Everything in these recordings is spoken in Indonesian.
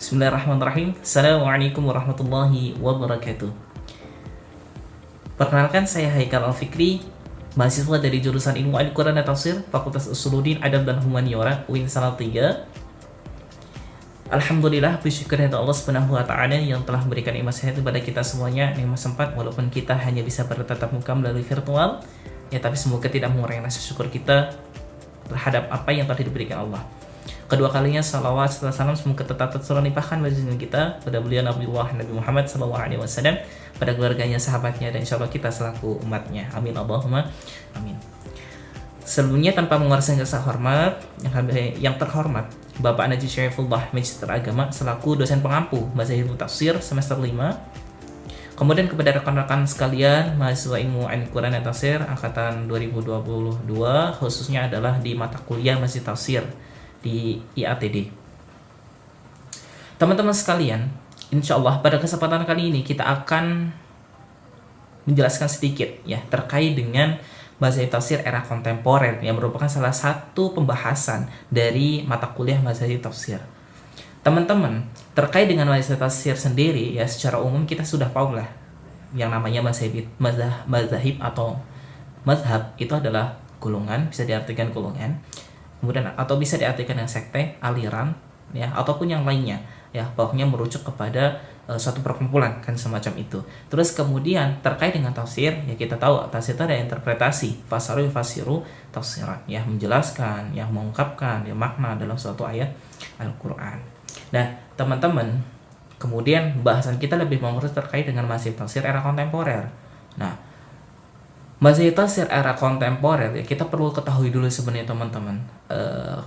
Bismillahirrahmanirrahim. Assalamualaikum warahmatullahi wabarakatuh. Perkenalkan, saya Haikal Al-Fikri, mahasiswa dari jurusan Ilmu Al-Quran dan Tafsir, Fakultas Usuluddin Adab dan Humaniora, UIN Salatiga. Alhamdulillah, bersyukur kepada Allah Subhanahu wa taala yang telah memberikan nikmat sehat kepada kita semuanya, nikmat sempat walaupun kita hanya bisa bertatap muka melalui virtual. Ya, tapi semoga tidak mengurangi rasa syukur kita terhadap apa yang telah diberikan Allah. Kedua kalinya salawat serta salam semoga tetap terlimpahkan bagi kita pada beliau Nabi Muhammad SAW, pada keluarganya, sahabatnya, dan insya Allah kita selaku umatnya. Amin Allahumma amin. Sebelumnya, tanpa mengurangi rasa hormat, yang terhormat Bapak Najib Syaifullah, Magister Agama selaku dosen pengampu Bahasa Ilmu Tafsir semester 5. Kemudian kepada rekan-rekan sekalian mahasiswa Ilmu Al-Quran dan Tafsir angkatan 2022, khususnya adalah di mata kuliah Masjid Tafsir di IATD. Teman-teman sekalian, insya Allah pada kesempatan kali ini kita akan menjelaskan sedikit ya terkait dengan bahasa tafsir era kontemporer yang merupakan salah satu pembahasan dari mata kuliah bahasa tafsir. Teman-teman, terkait dengan bahasa tafsir sendiri ya secara umum kita sudah tahu lah yang namanya mazhab atau mazhab itu adalah golongan, bisa diartikan golongan. Kemudian atau bisa diartikan dengan sekte, aliran, ya ataupun yang lainnya, ya pokoknya merujuk kepada suatu perkumpulan kan semacam itu. Terus kemudian terkait dengan tafsir, ya kita tahu tafsir itu ada interpretasi, fasiru tafsiran, ya menjelaskan, ya mengungkapkan, ya makna dalam suatu ayat Al-Quran. Nah teman-teman, kemudian bahasan kita lebih menguras terkait dengan masih tafsir era kontemporer. Nah, masih tafsir era kontemporer ya kita perlu ketahui dulu sebenarnya teman-teman,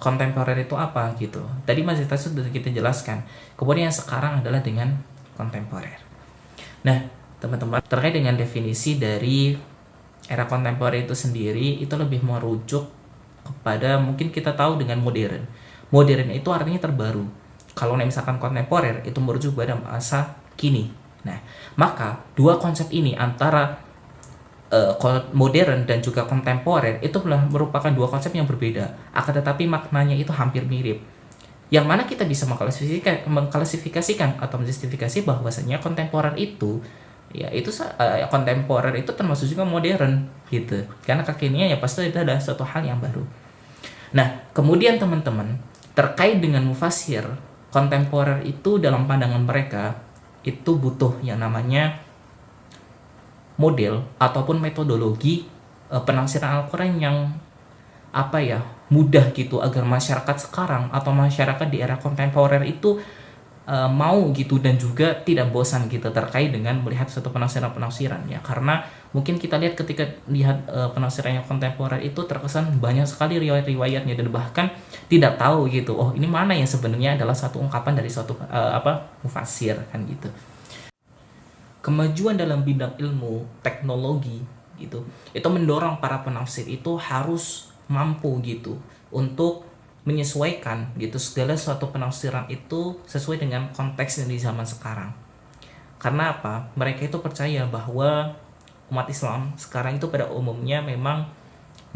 kontemporer itu apa gitu. Tadi masih tafsir sudah kita jelaskan. Kemudian yang sekarang adalah dengan kontemporer. Nah teman-teman, terkait dengan definisi dari era kontemporer itu sendiri, itu lebih merujuk kepada mungkin kita tahu dengan modern. Modern itu artinya terbaru. Kalau misalkan kontemporer itu merujuk pada masa kini. Nah maka dua konsep ini antara modern dan juga kontemporer itu merupakan dua konsep yang berbeda, akan tetapi maknanya itu hampir mirip. Yang mana kita bisa mengklasifikasikan atau menjustifikasi bahwasanya kontemporer itu ya itu kontemporer itu termasuk juga modern gitu. Karena kekinian ya pasti itu adalah suatu hal yang baru. Nah, kemudian teman-teman, terkait dengan mufasir, kontemporer itu dalam pandangan mereka itu butuh yang namanya model ataupun metodologi penafsiran Al-Quran yang mudah gitu, agar masyarakat sekarang atau masyarakat di era kontemporer itu mau gitu dan juga tidak bosan gitu terkait dengan melihat suatu penafsiran ya. Karena mungkin kita lihat ketika lihat penafsiran yang kontemporer itu terkesan banyak sekali riwayat-riwayatnya dan bahkan tidak tahu gitu, oh ini mana yang sebenarnya adalah satu ungkapan dari suatu mufasir kan gitu. Kemajuan dalam bidang ilmu teknologi gitu itu mendorong para penafsir itu harus mampu gitu untuk menyesuaikan gitu segala suatu penafsiran itu sesuai dengan konteks yang di zaman sekarang. Karena apa? Mereka itu percaya bahwa umat Islam sekarang itu pada umumnya memang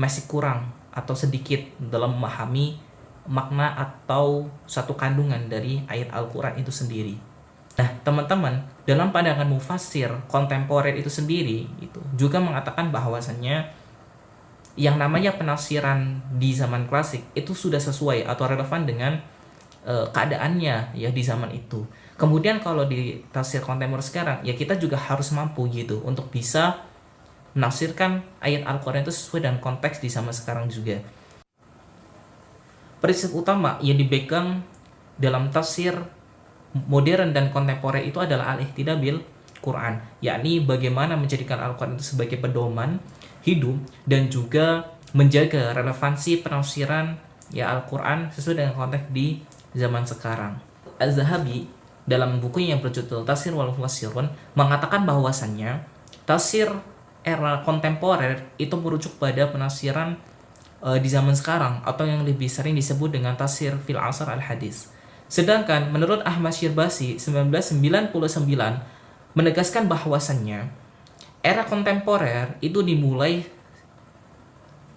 masih kurang atau sedikit dalam memahami makna atau satu kandungan dari ayat Al-Quran itu sendiri. Nah teman-teman, dalam pandangan mufasir kontemporer itu sendiri itu juga mengatakan bahwasannya yang namanya penafsiran di zaman klasik itu sudah sesuai atau relevan dengan keadaannya ya di zaman itu. Kemudian kalau di tafsir kontemporer sekarang ya kita juga harus mampu gitu untuk bisa menafsirkan ayat Al-Quran itu sesuai dengan konteks di zaman sekarang juga. Prinsip utama yang dipegang dalam tafsir modern dan kontemporer itu adalah al-ihtida bil Quran, yakni bagaimana menjadikan Al-Quran itu sebagai pedoman hidup dan juga menjaga relevansi penafsiran ya Al-Quran sesuai dengan konteks di zaman sekarang. Az-Zahabi dalam bukunya yang berjudul Tafsir wal Mufassirun mengatakan bahwasannya tafsir era kontemporer itu merujuk pada penafsiran di zaman sekarang atau yang lebih sering disebut dengan tafsir fil asr al-hadis. Sedangkan menurut Ahmad Shirbasi 1999 menegaskan bahwasannya era kontemporer itu dimulai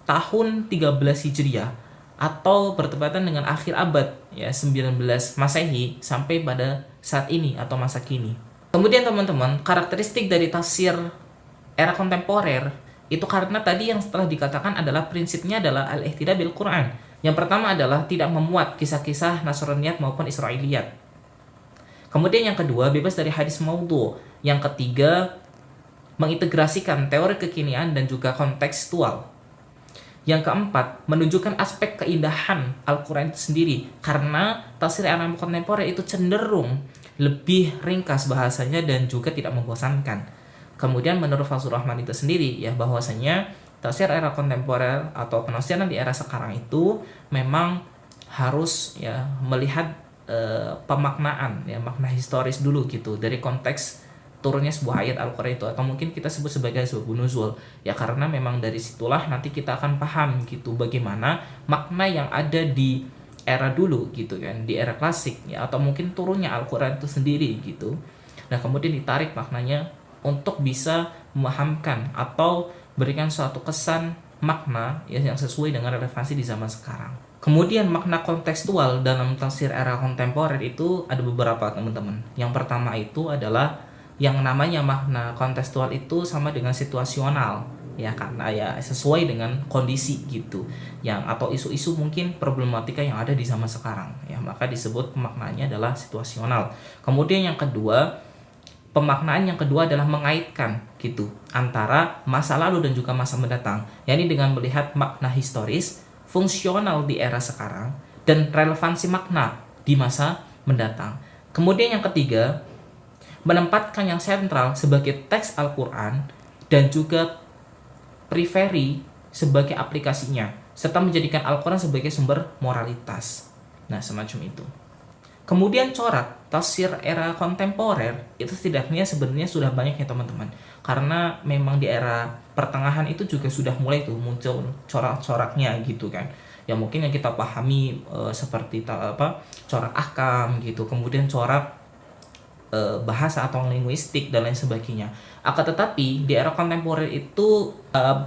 tahun 13 Hijriah atau bertepatan dengan akhir abad ya 19 Masehi sampai pada saat ini atau masa kini. Kemudian teman-teman, karakteristik dari tafsir era kontemporer itu karena tadi yang setelah dikatakan adalah prinsipnya adalah al-ihtida bil Quran. Yang pertama adalah tidak memuat kisah-kisah Nasraniyat maupun Israiliyat. Kemudian yang kedua, bebas dari hadis maudhu. Yang ketiga, mengintegrasikan teori kekinian dan juga kontekstual. Yang keempat, menunjukkan aspek keindahan Al-Quran itu sendiri. Karena tafsir era kontemporer itu cenderung lebih ringkas bahasanya dan juga tidak membosankan. Kemudian menurut Fazlur Rahman itu sendiri ya, bahwasanya tafsir era kontemporer atau penafsiran di era sekarang itu memang harus ya melihat pemaknaan ya, makna historis dulu gitu dari konteks turunnya sebuah ayat Al-Quran itu, atau mungkin kita sebut sebagai sebuah nuzul ya, karena memang dari situlah nanti kita akan paham gitu bagaimana makna yang ada di era dulu gitu kan, di era klasik ya, atau mungkin turunnya Al-Quran itu sendiri gitu. Nah kemudian ditarik maknanya untuk bisa memahamkan atau berikan suatu kesan makna ya, yang sesuai dengan relevansi di zaman sekarang. Kemudian makna kontekstual dalam tafsir era kontemporer itu ada beberapa teman-teman. Yang pertama itu adalah yang namanya makna kontekstual itu sama dengan situasional ya, karena ya sesuai dengan kondisi gitu yang atau isu-isu mungkin problematika yang ada di zaman sekarang ya, maka disebut pemaknaannya adalah situasional. Kemudian yang kedua, pemaknaan yang kedua adalah mengaitkan gitu antara masa lalu dan juga masa mendatang, yakni dengan melihat makna historis fungsional di era sekarang dan relevansi makna di masa mendatang. Kemudian yang ketiga, menempatkan yang sentral sebagai teks Al-Quran dan juga periferi sebagai aplikasinya, serta menjadikan Al-Quran sebagai sumber moralitas. Nah, semacam itu. Kemudian corak tafsir era kontemporer itu setidaknya sebenarnya sudah banyak ya teman-teman. Karena memang di era pertengahan itu juga sudah mulai tuh muncul corak-coraknya gitu kan. Ya mungkin yang kita pahami seperti corak ahkam gitu, kemudian corak bahasa atau linguistik dan lain sebagainya. Akan tetapi di era kontemporer itu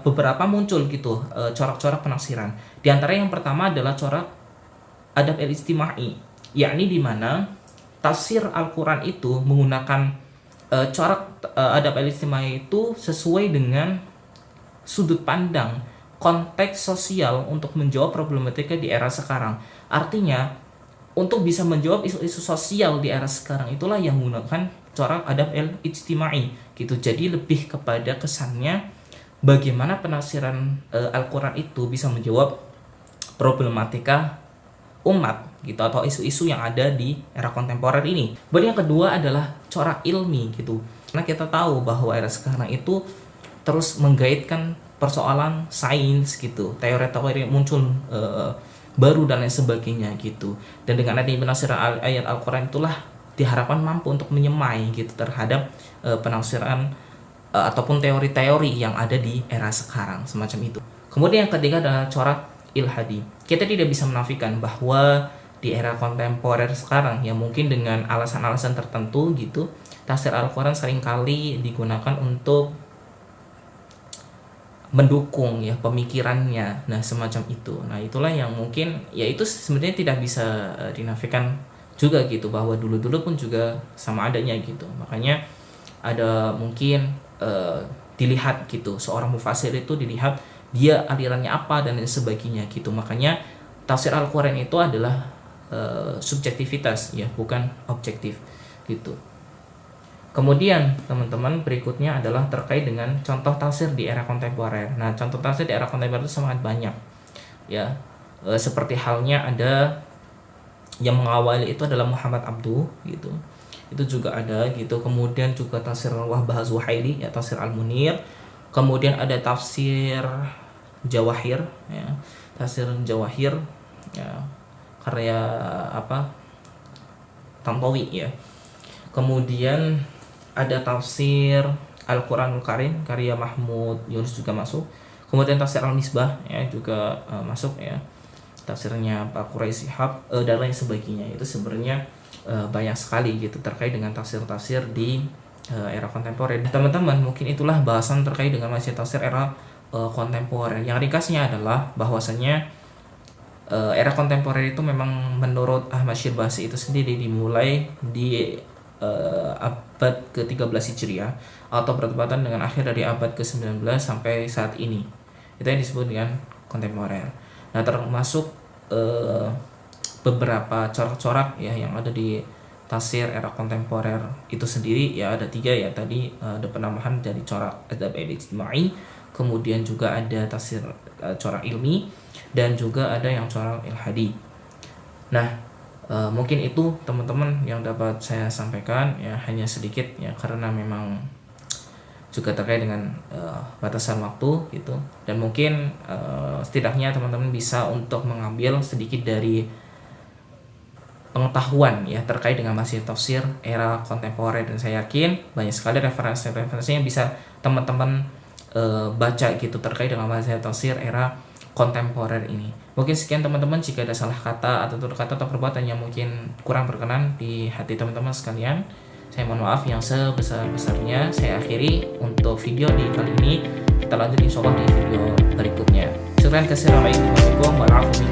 beberapa muncul gitu corak-corak penafsiran. Di antara yang pertama adalah corak adab al-istimai, yakni di mana tafsir Al-Quran itu menggunakan corak adab al-istimai itu sesuai dengan sudut pandang konteks sosial untuk menjawab problematika di era sekarang. Artinya untuk bisa menjawab isu-isu sosial di era sekarang itulah yang menggunakan corak adab al-ijtimai gitu. Jadi lebih kepada kesannya bagaimana penafsiran Al-Quran itu bisa menjawab problematika umat gitu atau isu-isu yang ada di era kontemporer ini. Kemudian yang kedua adalah corak ilmi gitu. Karena kita tahu bahwa era sekarang itu terus menggaitkan persoalan sains gitu, teori-teori muncul baru dan lain sebagainya gitu. Dan dengan adanya penafsiran ayat Al-Quran itulah diharapkan mampu untuk menyemai gitu terhadap penafsiran ataupun teori-teori yang ada di era sekarang, semacam itu. Kemudian yang ketiga adalah corak ilhadi. Kita tidak bisa menafikan bahwa di era kontemporer sekarang ya, mungkin dengan alasan-alasan tertentu gitu, tafsir Al-Quran seringkali digunakan untuk mendukung ya pemikirannya, nah semacam itu. Nah itulah yang mungkin ya itu sebenarnya tidak bisa dinafikan juga gitu, bahwa dulu-dulu pun juga sama adanya gitu. Makanya ada mungkin dilihat gitu, seorang mufasir itu dilihat dia alirannya apa dan lain sebagainya gitu. Makanya tafsir Al-Quran itu adalah subjektivitas ya, bukan objektif gitu. Kemudian teman-teman berikutnya adalah terkait dengan contoh tafsir di era kontemporer. Nah contoh tafsir di era kontemporer itu sangat banyak ya, seperti halnya ada yang mengawali itu adalah Muhammad Abduh gitu, itu juga ada gitu. Kemudian juga tafsir Wahbah Zuhaili ya, tafsir Al-Munir. Kemudian ada tafsir Jawahir ya, tafsir Jawahir ya, karya Tantawi ya. Kemudian ada tafsir Al-Quranul Karim karya Mahmud Yunus juga masuk. Kemudian tafsir Al-Misbah ya juga masuk ya, tafsirnya Pak Quraisy Shihab dan lain sebagainya. Itu sebenarnya banyak sekali gitu terkait dengan tafsir-tafsir di era kontemporer. Teman-teman, mungkin itulah bahasan terkait dengan masih tafsir era kontemporer. Yang ringkasnya adalah bahwasanya era kontemporer itu memang menurut Ahmad Shirbasi itu sendiri dimulai di abad ke-13 Hijriah atau bertepatan dengan akhir dari abad ke-19 sampai saat ini. Itu yang disebut dengan kontemporer. Nah, termasuk beberapa corak-corak ya yang ada di tafsir era kontemporer itu sendiri ya ada 3 ya tadi, ada penambahan dari corak adab ijtimai, kemudian juga ada tafsir corak ilmi, dan juga ada yang corak ilhadi. Nah, mungkin itu teman-teman yang dapat saya sampaikan ya, hanya sedikit ya karena memang juga terkait dengan batasan waktu gitu, dan mungkin setidaknya teman-teman bisa untuk mengambil sedikit dari pengetahuan ya terkait dengan masih tafsir era kontemporer, dan saya yakin banyak sekali referensi-referensinya bisa teman-teman baca gitu terkait dengan masih tafsir era kontemporer ini. Mungkin sekian teman-teman, jika ada salah kata atau tutur kata atau perbuatan yang mungkin kurang berkenan di hati teman-teman sekalian, saya mohon maaf yang sebesar-besarnya. Saya akhiri untuk video di kali ini. Kita lanjut insyaallah di video berikutnya. Syukran katsiran. Assalamualaikum warahmatullahi wabarakatuh.